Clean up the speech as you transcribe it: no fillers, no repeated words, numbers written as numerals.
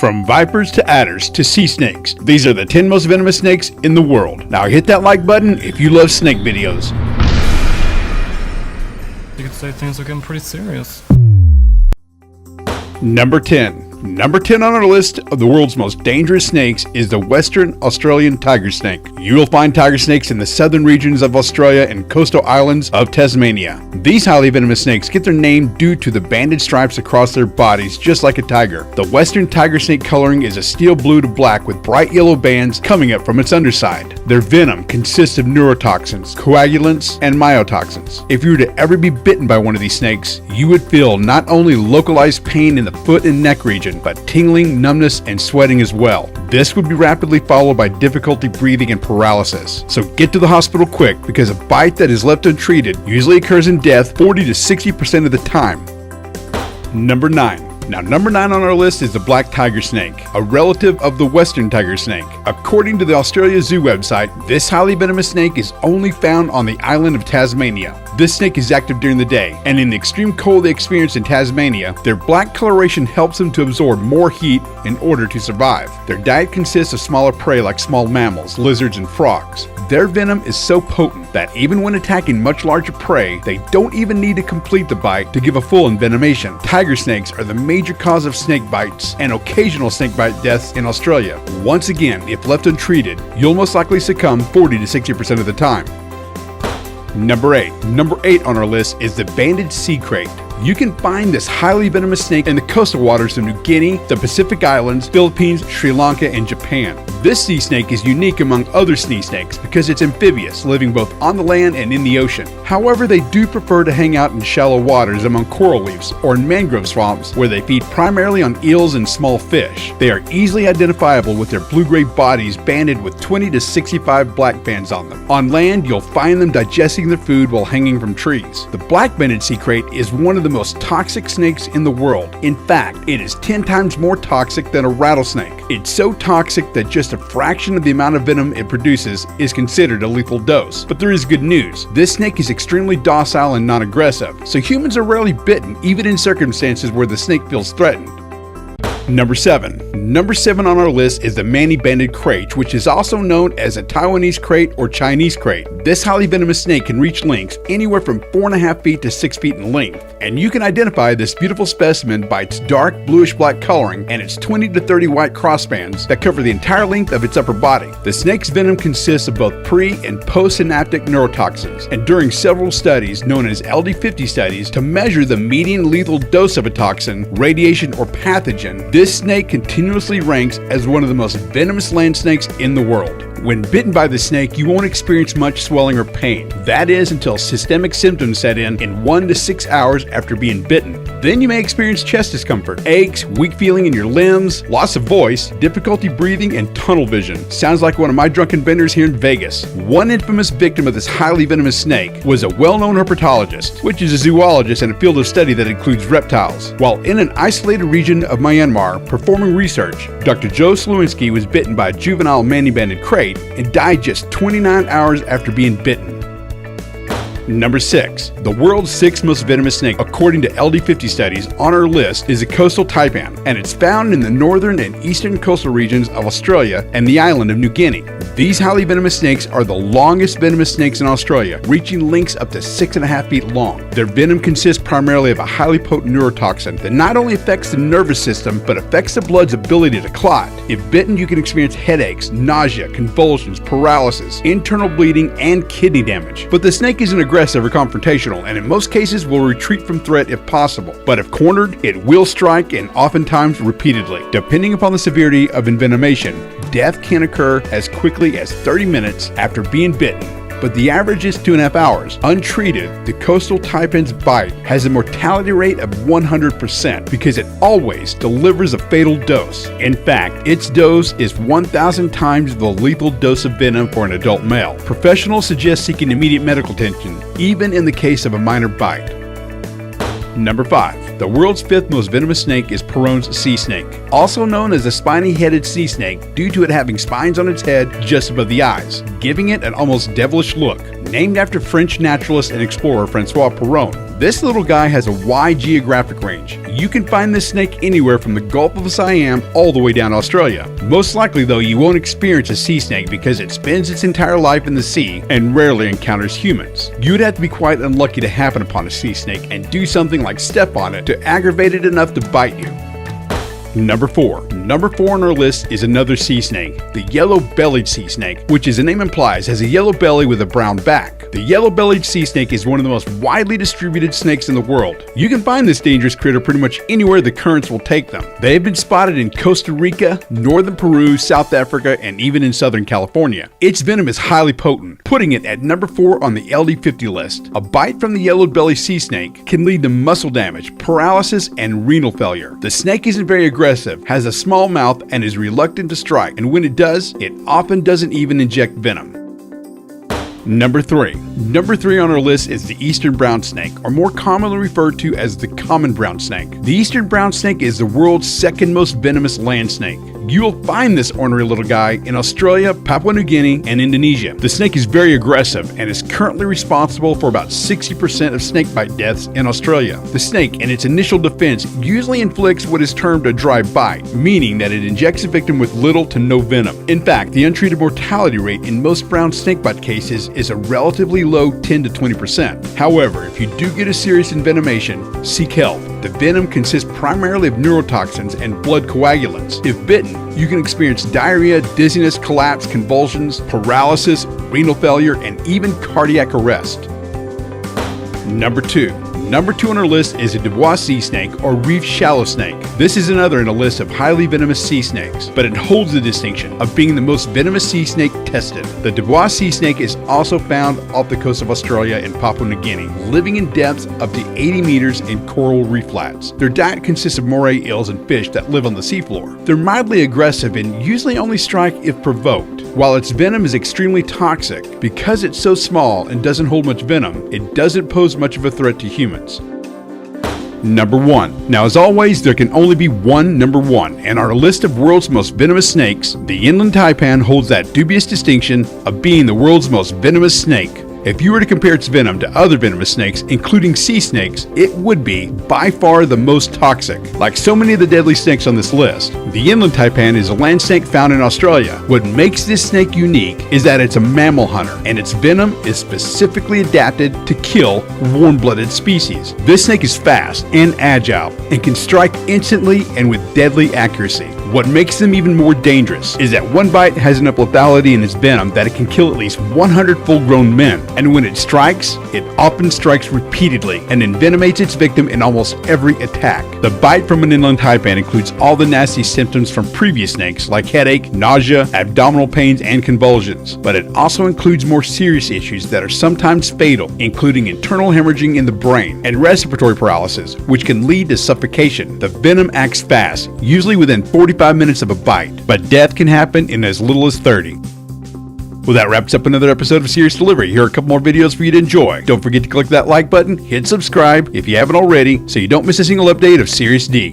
From vipers to adders to sea snakes, these are the 10 most venomous snakes in the world. Now hit that like button if you love snake videos. You could say things are getting pretty serious. Number 10. Number 10 on our list of the world's most dangerous snakes is the Western Australian tiger snake. You will find tiger snakes in the southern regions of Australia and coastal islands of Tasmania. These highly venomous snakes get their name due to the banded stripes across their bodies, just like a tiger. The Western tiger snake coloring is a steel blue to black with bright yellow bands coming up from its underside. Their venom consists of neurotoxins, coagulants, and myotoxins. If you were to ever be bitten by one of these snakes, you would feel not only localized pain in the foot and neck region, but tingling, numbness, and sweating as well. This would be rapidly followed by difficulty breathing and paralysis. So get to the hospital quick, because a bite that is left untreated usually occurs in death 40 to 60% of the time. Number 9. Now, number 9 on our list is the black tiger snake, a relative of the western tiger snake. According to the Australia Zoo website, this highly venomous snake is only found on the island of Tasmania. This snake is active during the day, and in the extreme cold they experience in Tasmania, their black coloration helps them to absorb more heat in order to survive. Their diet consists of smaller prey like small mammals, lizards, and frogs. Their venom is so potent that even when attacking much larger prey, they don't even need to complete the bite to give a full envenomation. Tiger snakes are the major cause of snake bites and occasional snake bite deaths in Australia. Once again, if left untreated, you'll most likely succumb 40 to 60% of the time. Number 8. Number 8 on our list is the banded sea crate. You can find this highly venomous snake in the coastal waters of New Guinea, the Pacific Islands, Philippines, Sri Lanka, and Japan. This sea snake is unique among other sea snakes because it's amphibious, living both on the land and in the ocean. However, they do prefer to hang out in shallow waters among coral reefs or in mangrove swamps, where they feed primarily on eels and small fish. They are easily identifiable with their blue-gray bodies banded with 20 to 65 black bands on them. On land, you'll find them digesting their food while hanging from trees. The black banded sea crate is one of the most toxic snakes in the world. In fact, it is 10 times more toxic than a rattlesnake. It's so toxic that just a fraction of the amount of venom it produces is considered a lethal dose. But there is good news. This snake is extremely docile and non-aggressive, so humans are rarely bitten, even in circumstances where the snake feels threatened. Number 7. Number 7 on our list is the many-banded crate, which is also known as a Taiwanese crate or Chinese crate. This highly venomous snake can reach lengths anywhere from 4.5 feet to 6 feet in length, and you can identify this beautiful specimen by its dark bluish-black coloring and its 20 to 30 white crossbands that cover the entire length of its upper body. The snake's venom consists of both pre- and postsynaptic neurotoxins, and during several studies, known as LD50 studies, to measure the median lethal dose of a toxin, radiation, or pathogen, this snake continuously ranks as one of the most venomous land snakes in the world. When bitten by the snake, you won't experience much swelling or pain. That is until systemic symptoms set in 1 to 6 hours after being bitten. Then you may experience chest discomfort, aches, weak feeling in your limbs, loss of voice, difficulty breathing, and tunnel vision. Sounds like one of my drunken benders here in Vegas. One infamous victim of this highly venomous snake was a well-known herpetologist, which is a zoologist and a field of study that includes reptiles. While in an isolated region of Myanmar performing research, Dr. Joe Slewinski was bitten by a juvenile many-banded crate and died just 29 hours after being bitten. Number 6. The world's 6th most venomous snake, according to LD50 studies on our list, is a coastal taipan, and it's found in the northern and eastern coastal regions of Australia and the island of New Guinea. These highly venomous snakes are the longest venomous snakes in Australia, reaching lengths up to 6.5 feet long. Their venom consists primarily of a highly potent neurotoxin that not only affects the nervous system, but affects the blood's ability to clot. If bitten, you can experience headaches, nausea, convulsions, paralysis, internal bleeding, and kidney damage. But the snake isn't aggressive or confrontational, and in most cases will retreat from threat if possible. But if cornered, it will strike, and oftentimes repeatedly. Depending upon the severity of envenomation, death can occur as quickly as 30 minutes after being bitten, but the average is 2.5 hours. Untreated, the coastal taipan's bite has a mortality rate of 100% because it always delivers a fatal dose. In fact, its dose is 1,000 times the lethal dose of venom for an adult male. Professionals suggest seeking immediate medical attention, even in the case of a minor bite. Number 5. The world's 5th most venomous snake is Perron's sea snake, also known as the spiny-headed sea snake due to it having spines on its head just above the eyes, giving it an almost devilish look. Named after French naturalist and explorer Francois Perron, This little guy has a wide geographic range. You can find this snake anywhere from the Gulf of Siam all the way down to Australia. Most likely though, you won't experience a sea snake because it spends its entire life in the sea and rarely encounters humans. You would have to be quite unlucky to happen upon a sea snake and do something like step on it to aggravate it enough to bite you. Number 4 on our list is another sea snake, the yellow-bellied sea snake, which as the name implies has a yellow belly with a brown back. The yellow-bellied sea snake is one of the most widely distributed snakes in the world. You can find this dangerous critter pretty much anywhere the currents will take them. They have been spotted in Costa Rica, northern Peru, South Africa, and even in Southern California. Its venom is highly potent, putting it at number 4 on the LD50 list. A bite from the yellow-bellied sea snake can lead to muscle damage, paralysis, and renal failure. The snake isn't very aggressive, has a small mouth, and is reluctant to strike, and when it does, it often doesn't even inject venom. Number 3 on our list is the eastern brown snake, or more commonly referred to as the common brown snake. The eastern brown snake is the world's second most venomous land snake. You will find this ornery little guy in Australia, Papua New Guinea, and Indonesia. The snake is very aggressive and is currently responsible for about 60% of snakebite deaths in Australia. The snake, in its initial defense, usually inflicts what is termed a dry bite, meaning that it injects a victim with little to no venom. In fact, the untreated mortality rate in most brown snakebite cases is a relatively low 10 to 20%. However, if you do get a serious envenomation, seek help. The venom consists primarily of neurotoxins and blood coagulants. If bitten, you can experience diarrhea, dizziness, collapse, convulsions, paralysis, renal failure, and even cardiac arrest. Number 2 on our list is a Dubois sea snake, or reef shallow snake. This is another in a list of highly venomous sea snakes, but it holds the distinction of being the most venomous sea snake tested. The Dubois sea snake is also found off the coast of Australia and Papua New Guinea, living in depths up to 80 meters in coral reef flats. Their diet consists of moray eels and fish that live on the seafloor. They're mildly aggressive and usually only strike if provoked. While its venom is extremely toxic, because it's so small and doesn't hold much venom, it doesn't pose much of a threat to humans. Number 1. Now, as always, there can only be one number 1, and our list of world's most venomous snakes, the inland taipan holds that dubious distinction of being the world's most venomous snake. If you were to compare its venom to other venomous snakes, including sea snakes, it would be by far the most toxic. Like so many of the deadly snakes on this list, the inland taipan is a land snake found in Australia. What makes this snake unique is that it's a mammal hunter, and its venom is specifically adapted to kill warm-blooded species. This snake is fast and agile, and can strike instantly and with deadly accuracy. What makes them even more dangerous is that one bite has enough lethality in its venom that it can kill at least 100 full-grown men. And when it strikes, it often strikes repeatedly and envenomates its victim in almost every attack. The bite from an inland taipan includes all the nasty symptoms from previous snakes like headache, nausea, abdominal pains, and convulsions. But it also includes more serious issues that are sometimes fatal, including internal hemorrhaging in the brain and respiratory paralysis, which can lead to suffocation. The venom acts fast, usually within 45 minutes of a bite, but death can happen in as little as 30. Well, that wraps up another episode of Serious Delivery. Here are a couple more videos for you to enjoy. Don't forget to click that like button, hit subscribe if you haven't already, so you don't miss a single update of Serious D.